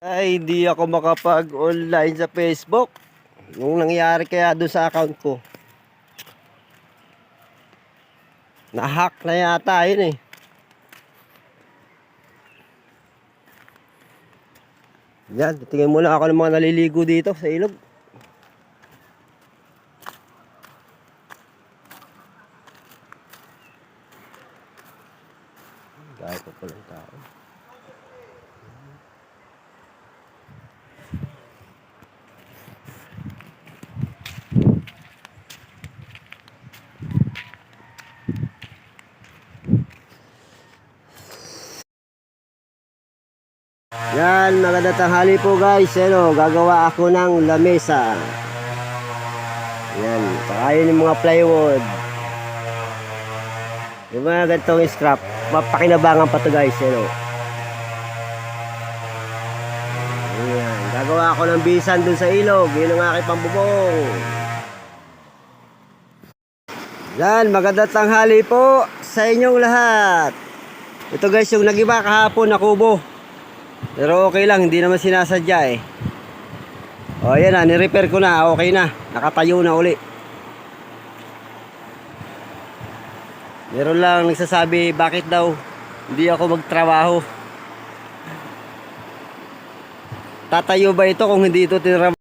Ay, di ako makapag-online sa Facebook. Nung nangyari kaya doon sa account ko. Na-hack na yata yun eh. Yan, tingin muna ako ng mga naliligo dito sa ilog. Dahil ko palang tao. Yan, magandang tanghali po guys. Ano, gagawa ako ng lamesa. Yan, kakain yung mga plywood. Yung mga ganitong scrap, mapakinabangan pa to guys. Ano. Yan, gagawa ako ng bisan dun sa ilog. Yun ang aking pambubong. Yan, magandang tanghali po sa inyong lahat. Ito guys, yung nagiba kahapon na kubo. Pero okay lang, hindi naman sinasadya eh. O yan na, nirepair ko na, okay na. Nakatayo na uli. Meron lang nagsasabi bakit daw hindi ako magtrabaho. Tatayo ba ito kung hindi ito tinrabaho?